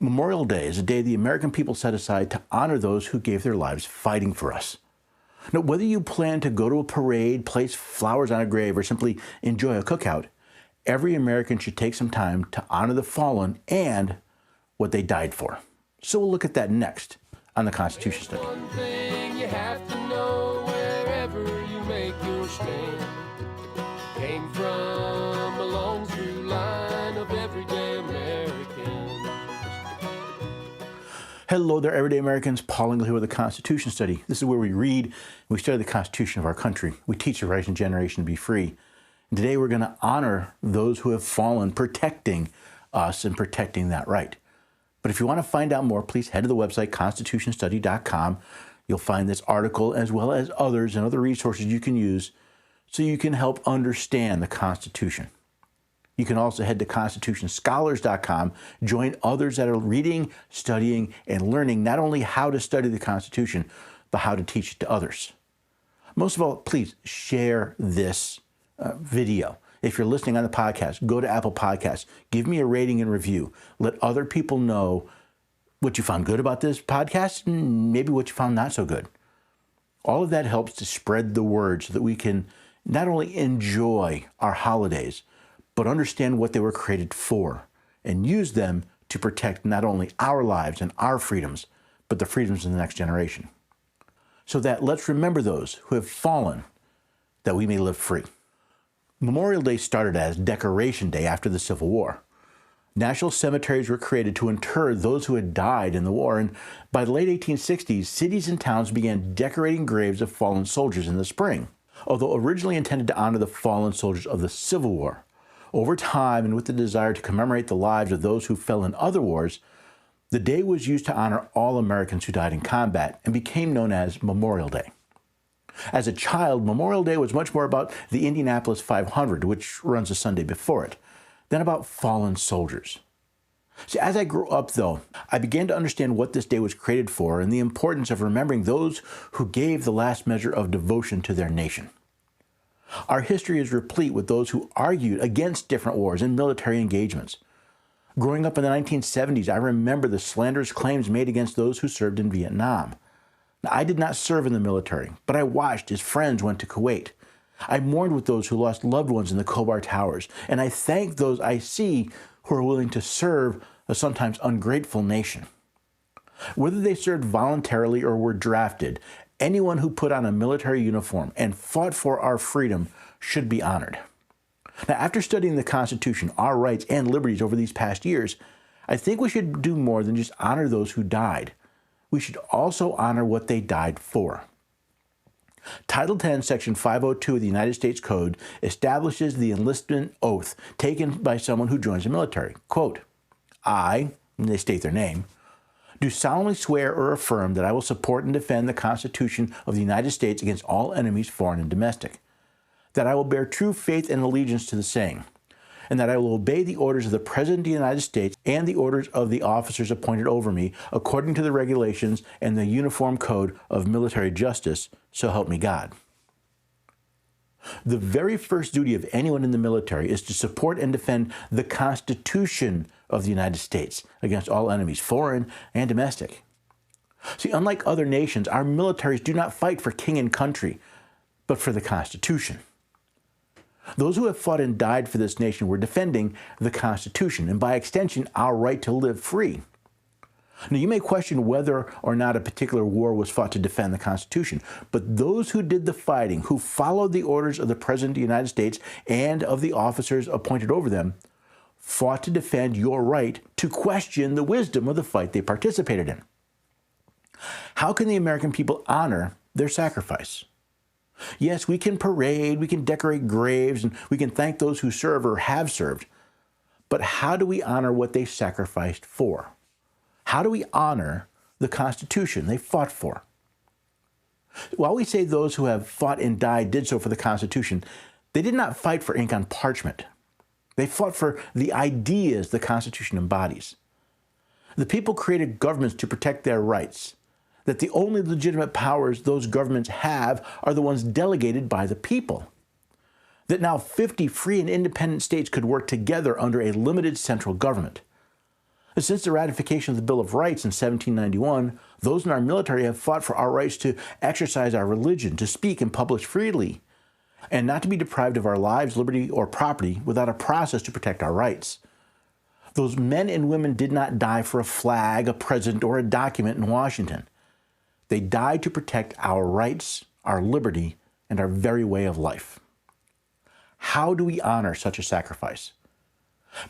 Memorial Day is a day the American people set aside to honor those who gave their lives fighting for us. Now, whether you plan to go to a parade, place flowers on a grave, or simply enjoy a cookout, every American should take some time to honor the fallen and what they died for. So we'll look at that next on the Constitution Study. One thing you have to know wherever you make your stand came from a long through line of everyday Americans. Hello there, everyday Americans. Paul Engel here with the Constitution Study. This is where we read and we study the Constitution of our country. We teach the rising generation to be free. And today we're going to honor those who have fallen, protecting us and protecting that right. But if you want to find out more, please head to the website, constitutionstudy.com. You'll find this article as well as others and other resources you can use so you can help understand the Constitution. You can also head to constitutionscholars.com, join others that are reading, studying, and learning not only how to study the Constitution, but how to teach it to others. Most of all, please share this video. If you're listening on the podcast, go to Apple Podcasts, give me a rating and review. Let other people know what you found good about this podcast and maybe what you found not so good. All of that helps to spread the word so that we can not only enjoy our holidays, but understand what they were created for and use them to protect not only our lives and our freedoms, but the freedoms of the next generation. So that let's remember those who have fallen that we may live free. Memorial Day started as Decoration Day after the Civil War. National cemeteries were created to inter those who had died in the war, and by the late 1860s, cities and towns began decorating graves of fallen soldiers in the spring. Although originally intended to honor the fallen soldiers of the Civil War, over time and with the desire to commemorate the lives of those who fell in other wars, the day was used to honor all Americans who died in combat and became known as Memorial Day. As a child, Memorial Day was much more about the Indianapolis 500, which runs the Sunday before it, than about fallen soldiers. See, as I grew up, though, I began to understand what this day was created for and the importance of remembering those who gave the last measure of devotion to their nation. Our history is replete with those who argued against different wars and military engagements. Growing up in the 1970s, I remember the slanderous claims made against those who served in Vietnam. Now, I did not serve in the military, but I watched as friends went to Kuwait. I mourned with those who lost loved ones in the Khobar Towers, and I thank those I see who are willing to serve a sometimes ungrateful nation. Whether they served voluntarily or were drafted, anyone who put on a military uniform and fought for our freedom should be honored. Now, after studying the Constitution, our rights, and liberties over these past years, I think we should do more than just honor those who died. We should also honor what they died for. Title 10, Section 502 of the United States Code establishes the enlistment oath taken by someone who joins the military. Quote, I, and they state their name, do solemnly swear or affirm that I will support and defend the Constitution of the United States against all enemies, foreign and domestic, that I will bear true faith and allegiance to the same, and that I will obey the orders of the President of the United States and the orders of the officers appointed over me according to the regulations and the Uniform Code of Military Justice, so help me God. The very first duty of anyone in the military is to support and defend the Constitution of the United States against all enemies, foreign and domestic. See, unlike other nations, our militaries do not fight for king and country, but for the Constitution. Those who have fought and died for this nation were defending the Constitution and, by extension, our right to live free. Now, you may question whether or not a particular war was fought to defend the Constitution, but those who did the fighting, who followed the orders of the President of the United States and of the officers appointed over them, fought to defend your right to question the wisdom of the fight they participated in. How can the American people honor their sacrifice? Yes, we can parade, we can decorate graves, and we can thank those who serve or have served. But how do we honor what they sacrificed for? How do we honor the Constitution they fought for? While we say those who have fought and died did so for the Constitution, they did not fight for ink on parchment. They fought for the ideas the Constitution embodies. The people created governments to protect their rights, that the only legitimate powers those governments have are the ones delegated by the people, that now 50 free and independent states could work together under a limited central government, Since the ratification of the Bill of Rights in 1791, those in our military have fought for our rights to exercise our religion, to speak and publish freely, and not to be deprived of our lives, liberty, or property without a process to protect our rights. Those men and women did not die for a flag, a president, or a document in Washington. They died to protect our rights, our liberty, and our very way of life. How do we honor such a sacrifice?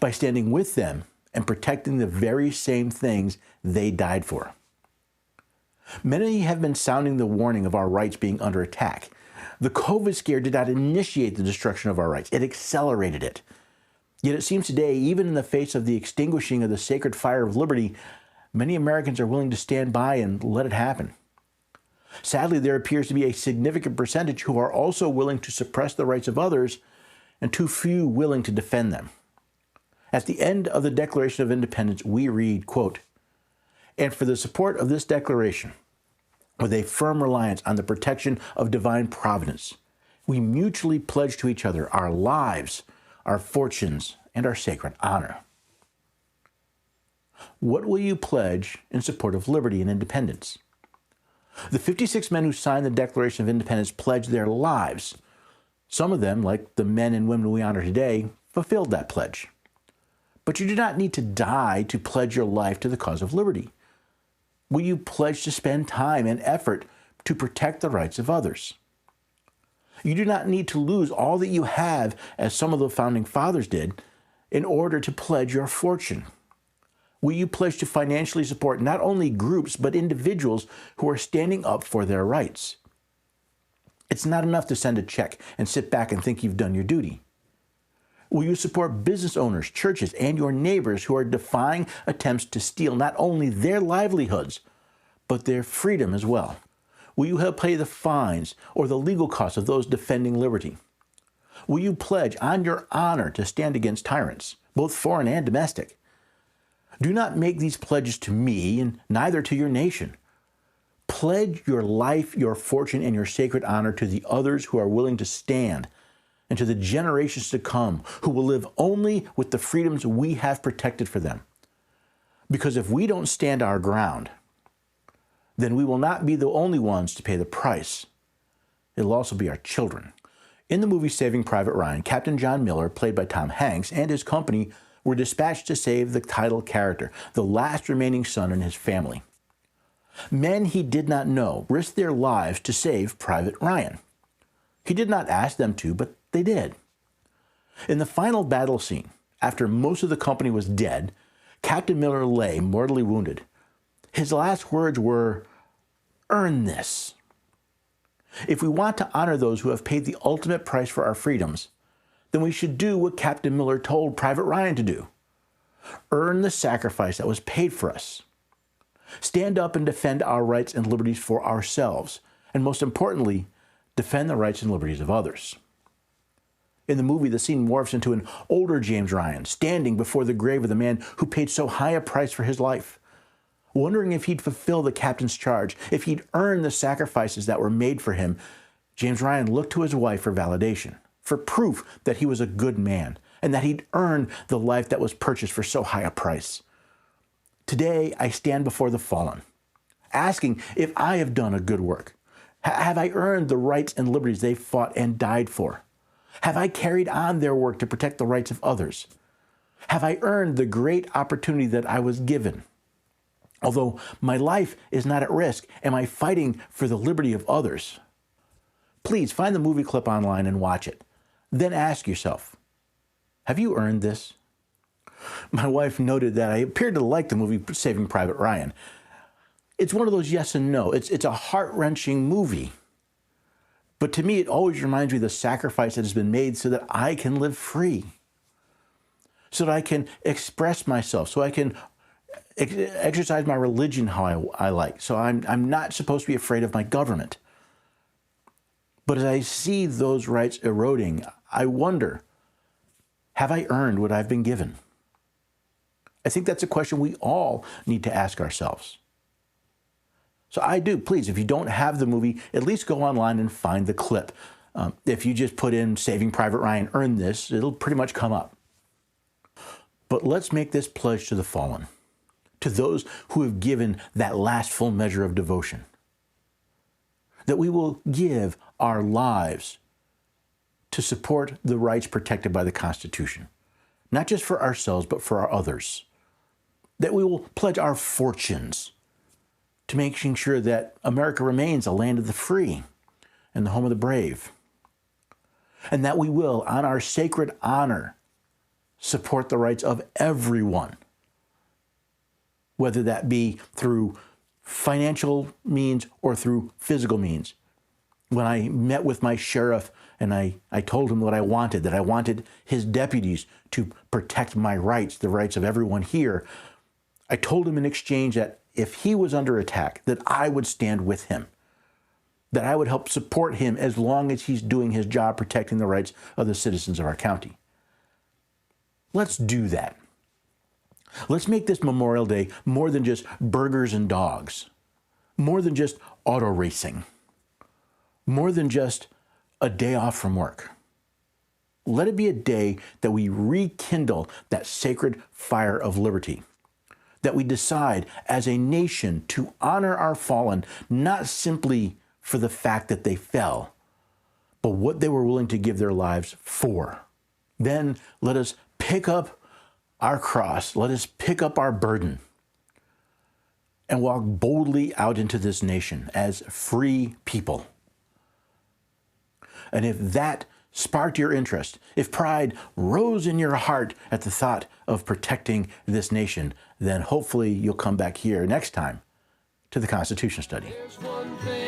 By standing with them and protecting the very same things they died for. Many have been sounding the warning of our rights being under attack. The COVID scare did not initiate the destruction of our rights. It accelerated it. Yet it seems today, even in the face of the extinguishing of the sacred fire of liberty, many Americans are willing to stand by and let it happen. Sadly, there appears to be a significant percentage who are also willing to suppress the rights of others and too few willing to defend them. At the end of the Declaration of Independence, we read, quote, "And for the support of this declaration, with a firm reliance on the protection of divine providence, we mutually pledge to each other our lives, our fortunes, and our sacred honor." What will you pledge in support of liberty and independence? The 56 men who signed the Declaration of Independence pledged their lives. Some of them, like the men and women we honor today, fulfilled that pledge. But you do not need to die to pledge your life to the cause of liberty. Will you pledge to spend time and effort to protect the rights of others? You do not need to lose all that you have, as some of the founding fathers did, in order to pledge your fortune. Will you pledge to financially support not only groups, but individuals who are standing up for their rights? It's not enough to send a check and sit back and think you've done your duty. Will you support business owners, churches, and your neighbors who are defying attempts to steal not only their livelihoods, but their freedom as well? Will you help pay the fines or the legal costs of those defending liberty? Will you pledge on your honor to stand against tyrants, both foreign and domestic? Do not make these pledges to me and neither to your nation. Pledge your life, your fortune, and your sacred honor to the others who are willing to stand, and to the generations to come who will live only with the freedoms we have protected for them. Because if we don't stand our ground, then we will not be the only ones to pay the price. It'll also be our children. In the movie Saving Private Ryan, Captain John Miller, played by Tom Hanks, and his company were dispatched to save the title character, the last remaining son in his family. Men he did not know risked their lives to save Private Ryan. He did not ask them to, but they did. In the final battle scene, after most of the company was dead, Captain Miller lay mortally wounded. His last words were, "Earn this." If we want to honor those who have paid the ultimate price for our freedoms, then we should do what Captain Miller told Private Ryan to do. Earn the sacrifice that was paid for us. Stand up and defend our rights and liberties for ourselves, and most importantly, defend the rights and liberties of others. In the movie, the scene morphs into an older James Ryan standing before the grave of the man who paid so high a price for his life, wondering if he'd fulfill the captain's charge, if he'd earn the sacrifices that were made for him. James Ryan looked to his wife for validation, for proof that he was a good man and that he'd earned the life that was purchased for so high a price. Today, I stand before the fallen, asking if I have done a good work. Have I earned the rights and liberties they fought and died for? Have I carried on their work to protect the rights of others? Have I earned the great opportunity that I was given? Although my life is not at risk, am I fighting for the liberty of others? Please find the movie clip online and watch it. Then ask yourself, have you earned this? My wife noted that I appeared to like the movie Saving Private Ryan. It's one of those yes and no. It's a heart-wrenching movie. But to me, it always reminds me of the sacrifice that has been made so that I can live free, so that I can express myself, so I can exercise my religion how I like. So I'm not supposed to be afraid of my government. But as I see those rights eroding, I wonder, have I earned what I've been given? I think that's a question we all need to ask ourselves. So I do, please, if you don't have the movie, at least go online and find the clip. If you just put in Saving Private Ryan, earn this, it'll pretty much come up. But let's make this pledge to the fallen. to those who have given that last full measure of devotion. That we will give our lives to support the rights protected by the Constitution, not just for ourselves, but for our others. That we will pledge our fortunes to making sure that America remains a land of the free and the home of the brave. And that we will, on our sacred honor, support the rights of everyone, whether that be through financial means or through physical means. When I met with my sheriff and I told him what I wanted, that I wanted his deputies to protect my rights, the rights of everyone here, I told him in exchange that if he was under attack, that I would stand with him, that I would help support him as long as he's doing his job protecting the rights of the citizens of our county. Let's do that. Let's make this Memorial Day more than just burgers and dogs, more than just auto racing, more than just a day off from work. Let it be a day that we rekindle that sacred fire of liberty, that we decide as a nation to honor our fallen, not simply for the fact that they fell, but what they were willing to give their lives for. Then let us pick up our cross, let us pick up our burden, and walk boldly out into this nation as free people. And if that sparked your interest, if pride rose in your heart at the thought of protecting this nation, then hopefully you'll come back here next time to the Constitution Study. There's one thing